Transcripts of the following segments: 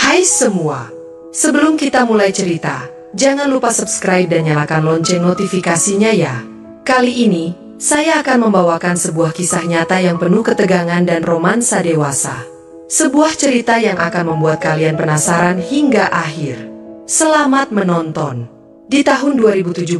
Hai semua, sebelum kita mulai cerita, jangan lupa subscribe dan nyalakan lonceng notifikasinya ya. Kali ini, saya akan membawakan sebuah kisah nyata yang penuh ketegangan dan romansa dewasa. Sebuah cerita yang akan membuat kalian penasaran hingga akhir. Selamat menonton. Di tahun 2017,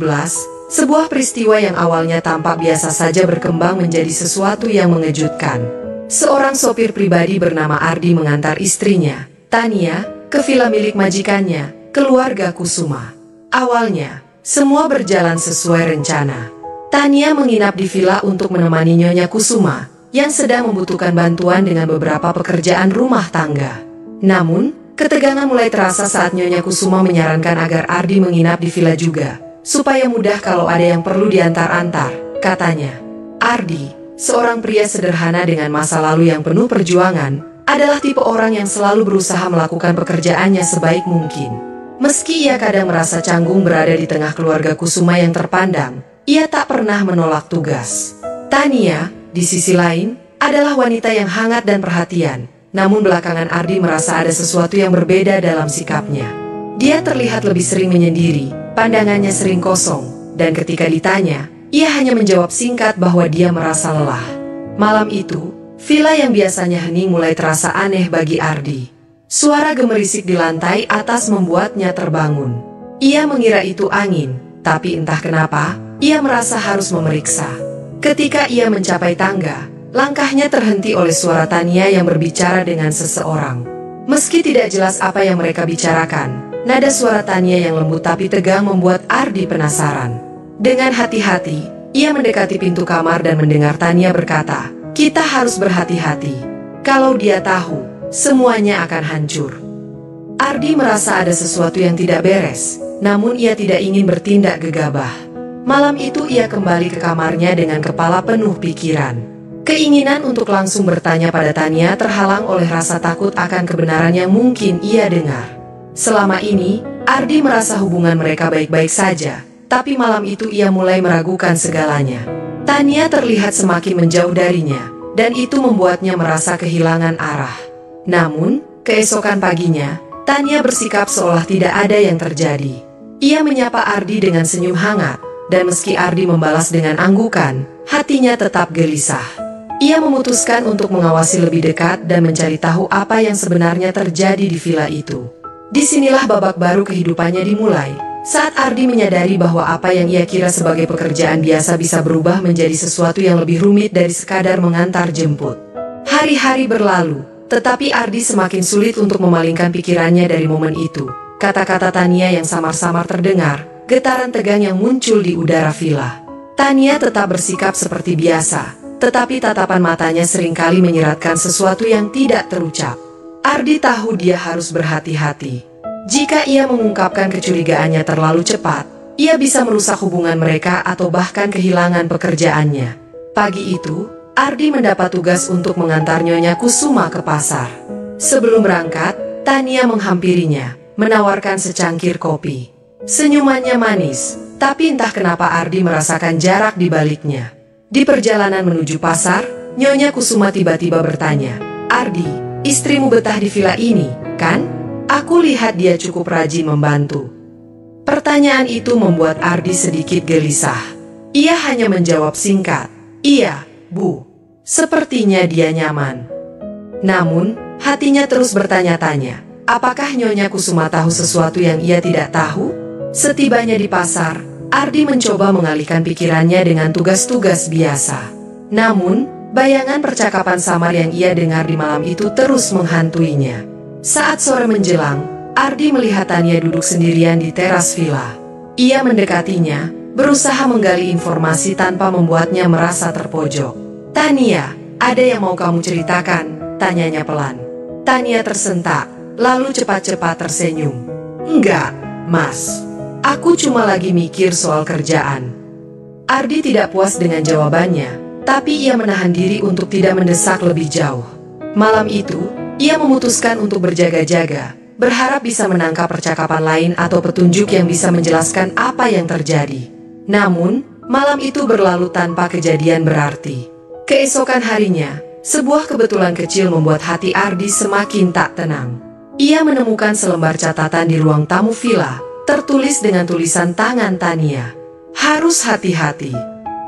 sebuah peristiwa yang awalnya tampak biasa saja berkembang menjadi sesuatu yang mengejutkan. Seorang sopir pribadi bernama Ardi mengantar istrinya, Tania, ke villa milik majikannya, keluarga Kusuma. Awalnya, semua berjalan sesuai rencana. Tania menginap di villa untuk menemani Nyonya Kusuma, yang sedang membutuhkan bantuan dengan beberapa pekerjaan rumah tangga. Namun, ketegangan mulai terasa saat Nyonya Kusuma menyarankan agar Ardi menginap di villa juga, supaya mudah kalau ada yang perlu diantar-antar, katanya. Ardi, seorang pria sederhana dengan masa lalu yang penuh perjuangan, adalah tipe orang yang selalu berusaha melakukan pekerjaannya sebaik mungkin. Meski ia kadang merasa canggung berada di tengah keluarga Kusuma yang terpandang, ia tak pernah menolak tugas. Tania, di sisi lain, adalah wanita yang hangat dan perhatian. Namun belakangan Ardi merasa ada sesuatu yang berbeda dalam sikapnya. Dia terlihat lebih sering menyendiri, pandangannya sering kosong, dan ketika ditanya, ia hanya menjawab singkat bahwa dia merasa lelah. Malam itu, villa yang biasanya hening mulai terasa aneh bagi Ardi. Suara gemerisik di lantai atas membuatnya terbangun. Ia mengira itu angin, tapi entah kenapa, ia merasa harus memeriksa. Ketika ia mencapai tangga, langkahnya terhenti oleh suara Tania yang berbicara dengan seseorang. Meski tidak jelas apa yang mereka bicarakan, nada suara Tania yang lembut tapi tegang membuat Ardi penasaran. Dengan hati-hati, ia mendekati pintu kamar dan mendengar Tania berkata, "Kita harus berhati-hati. Kalau dia tahu, semuanya akan hancur." Ardi merasa ada sesuatu yang tidak beres, namun ia tidak ingin bertindak gegabah. Malam itu ia kembali ke kamarnya dengan kepala penuh pikiran. Keinginan untuk langsung bertanya pada Tania terhalang oleh rasa takut akan kebenaran yang mungkin ia dengar. Selama ini, Ardi merasa hubungan mereka baik-baik saja, tapi malam itu ia mulai meragukan segalanya. Tania terlihat semakin menjauh darinya, dan itu membuatnya merasa kehilangan arah. Namun, keesokan paginya, Tania bersikap seolah tidak ada yang terjadi. Ia menyapa Ardi dengan senyum hangat, dan meski Ardi membalas dengan anggukan, hatinya tetap gelisah. Ia memutuskan untuk mengawasi lebih dekat dan mencari tahu apa yang sebenarnya terjadi di villa itu. Disinilah babak baru kehidupannya dimulai, saat Ardi menyadari bahwa apa yang ia kira sebagai pekerjaan biasa bisa berubah menjadi sesuatu yang lebih rumit dari sekadar mengantar jemput. Hari-hari berlalu, tetapi Ardi semakin sulit untuk memalingkan pikirannya dari momen itu. Kata-kata Tania yang samar-samar terdengar, getaran tegang yang muncul di udara villa. Tania tetap bersikap seperti biasa, tetapi tatapan matanya seringkali menyiratkan sesuatu yang tidak terucap. Ardi tahu dia harus berhati-hati. Jika ia mengungkapkan kecurigaannya terlalu cepat, ia bisa merusak hubungan mereka atau bahkan kehilangan pekerjaannya. Pagi itu, Ardi mendapat tugas untuk mengantar Nyonya Kusuma ke pasar. Sebelum berangkat, Tania menghampirinya, menawarkan secangkir kopi. Senyumannya manis, tapi entah kenapa Ardi merasakan jarak di baliknya. Di perjalanan menuju pasar, Nyonya Kusuma tiba-tiba bertanya, "Ardi, istrimu betah di villa ini, kan? Aku lihat dia cukup rajin membantu." Pertanyaan itu membuat Ardi sedikit gelisah. Ia hanya menjawab singkat, "Iya, Bu." Sepertinya dia nyaman. Namun, hatinya terus bertanya-tanya, apakah Nyonya Kusuma tahu sesuatu yang ia tidak tahu? Setibanya di pasar, Ardi mencoba mengalihkan pikirannya dengan tugas-tugas biasa. Namun, bayangan percakapan samar yang ia dengar di malam itu terus menghantuinya. Saat sore menjelang, Ardi melihat Tania duduk sendirian di teras villa. Ia mendekatinya, berusaha menggali informasi tanpa membuatnya merasa terpojok. "Tania, ada yang mau kamu ceritakan?" tanyanya pelan. Tania tersentak, lalu cepat-cepat tersenyum. "Enggak, Mas. Aku cuma lagi mikir soal kerjaan." Ardi tidak puas dengan jawabannya, tapi ia menahan diri untuk tidak mendesak lebih jauh. Malam itu, ia memutuskan untuk berjaga-jaga, berharap bisa menangkap percakapan lain atau petunjuk yang bisa menjelaskan apa yang terjadi. Namun, malam itu berlalu tanpa kejadian berarti. Keesokan harinya, sebuah kebetulan kecil membuat hati Ardi semakin tak tenang. Ia menemukan selembar catatan di ruang tamu villa, tertulis dengan tulisan tangan Tania. "Harus hati-hati.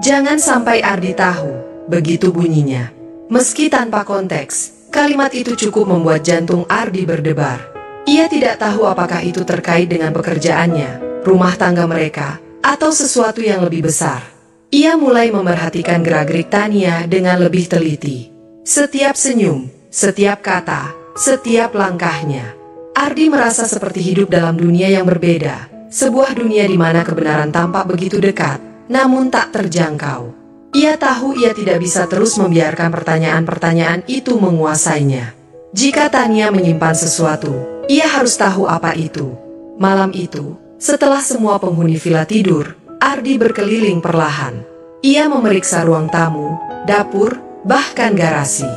Jangan sampai Ardi tahu," begitu bunyinya. Meski tanpa konteks, kalimat itu cukup membuat jantung Ardi berdebar. Ia tidak tahu apakah itu terkait dengan pekerjaannya, rumah tangga mereka, atau sesuatu yang lebih besar. Ia mulai memerhatikan gerak-gerik Tania dengan lebih teliti. Setiap senyum, setiap kata, setiap langkahnya. Ardi merasa seperti hidup dalam dunia yang berbeda. Sebuah dunia di mana kebenaran tampak begitu dekat, namun tak terjangkau. Ia tahu ia tidak bisa terus membiarkan pertanyaan-pertanyaan itu menguasainya. Jika Tania menyimpan sesuatu, ia harus tahu apa itu. Malam itu, setelah semua penghuni villa tidur, Ardi berkeliling perlahan. Ia memeriksa ruang tamu, dapur, bahkan garasi.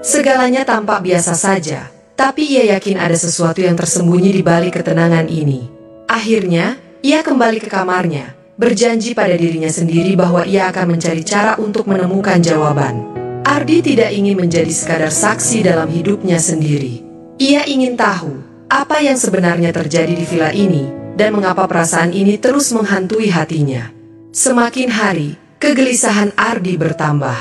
Segalanya tampak biasa saja, tapi ia yakin ada sesuatu yang tersembunyi di balik ketenangan ini. Akhirnya, ia kembali ke kamarnya, berjanji pada dirinya sendiri bahwa ia akan mencari cara untuk menemukan jawaban. Ardi tidak ingin menjadi sekadar saksi dalam hidupnya sendiri. Ia ingin tahu apa yang sebenarnya terjadi di villa ini, dan mengapa perasaan ini terus menghantui hatinya. Semakin hari, kegelisahan Ardi bertambah.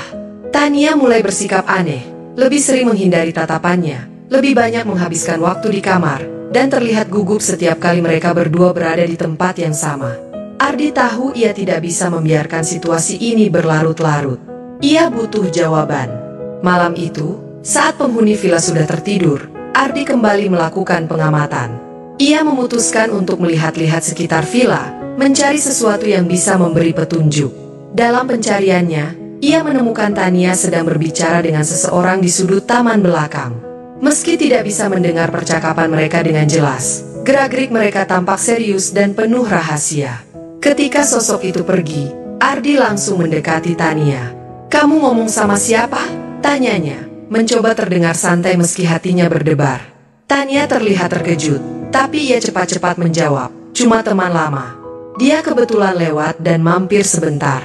Tania mulai bersikap aneh, lebih sering menghindari tatapannya, lebih banyak menghabiskan waktu di kamar, dan terlihat gugup setiap kali mereka berdua berada di tempat yang sama. Ardi tahu ia tidak bisa membiarkan situasi ini berlarut-larut. Ia butuh jawaban. Malam itu, saat penghuni villa sudah tertidur, Ardi kembali melakukan pengamatan. Ia memutuskan untuk melihat-lihat sekitar villa, mencari sesuatu yang bisa memberi petunjuk. Dalam pencariannya, ia menemukan Tania sedang berbicara dengan seseorang di sudut taman belakang. Meski tidak bisa mendengar percakapan mereka dengan jelas, gerak-gerik mereka tampak serius dan penuh rahasia. Ketika sosok itu pergi, Ardi langsung mendekati Tania. "Kamu ngomong sama siapa?" tanyanya, mencoba terdengar santai meski hatinya berdebar. Tania terlihat terkejut, tapi ia cepat-cepat menjawab, "Cuma teman lama. Dia kebetulan lewat dan mampir sebentar."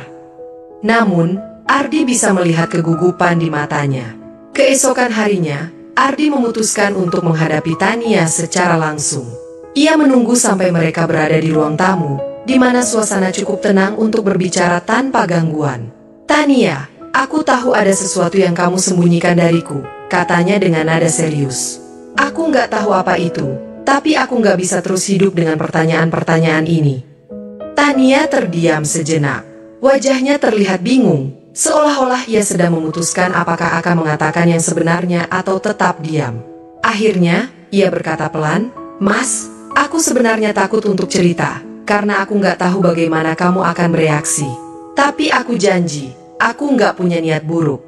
Namun, Ardi bisa melihat kegugupan di matanya. Keesokan harinya, Ardi memutuskan untuk menghadapi Tania secara langsung. Ia menunggu sampai mereka berada di ruang tamu, di mana suasana cukup tenang untuk berbicara tanpa gangguan. "Tania, aku tahu ada sesuatu yang kamu sembunyikan dariku," katanya dengan nada serius. "Aku nggak tahu apa itu, tapi aku nggak bisa terus hidup dengan pertanyaan-pertanyaan ini." Tania terdiam sejenak. Wajahnya terlihat bingung, seolah-olah ia sedang memutuskan apakah akan mengatakan yang sebenarnya atau tetap diam. Akhirnya, ia berkata pelan, "Mas, aku sebenarnya takut untuk cerita, karena aku nggak tahu bagaimana kamu akan bereaksi. Tapi aku janji, aku nggak punya niat buruk."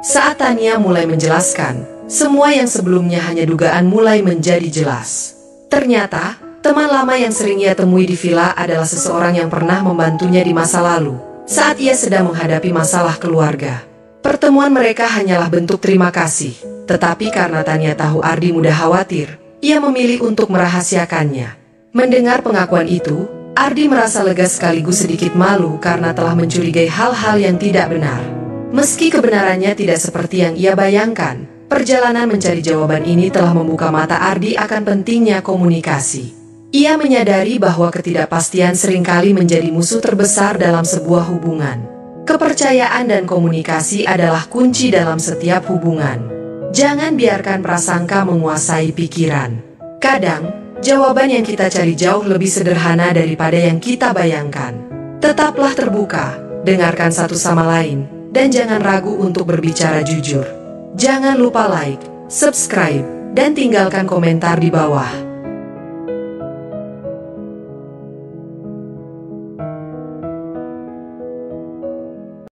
Saat Tania mulai menjelaskan, semua yang sebelumnya hanya dugaan mulai menjadi jelas. Ternyata, teman lama yang sering ia temui di villa adalah seseorang yang pernah membantunya di masa lalu, saat ia sedang menghadapi masalah keluarga. Pertemuan mereka hanyalah bentuk terima kasih, tetapi karena Tania tahu Ardi mudah khawatir, ia memilih untuk merahasiakannya. Mendengar pengakuan itu, Ardi merasa lega sekaligus sedikit malu karena telah mencurigai hal-hal yang tidak benar. Meski kebenarannya tidak seperti yang ia bayangkan, perjalanan mencari jawaban ini telah membuka mata Ardi akan pentingnya komunikasi. Ia menyadari bahwa ketidakpastian seringkali menjadi musuh terbesar dalam sebuah hubungan. Kepercayaan dan komunikasi adalah kunci dalam setiap hubungan. Jangan biarkan prasangka menguasai pikiran. Kadang, jawaban yang kita cari jauh lebih sederhana daripada yang kita bayangkan. Tetaplah terbuka, dengarkan satu sama lain, dan jangan ragu untuk berbicara jujur. Jangan lupa like, subscribe, dan tinggalkan komentar di bawah.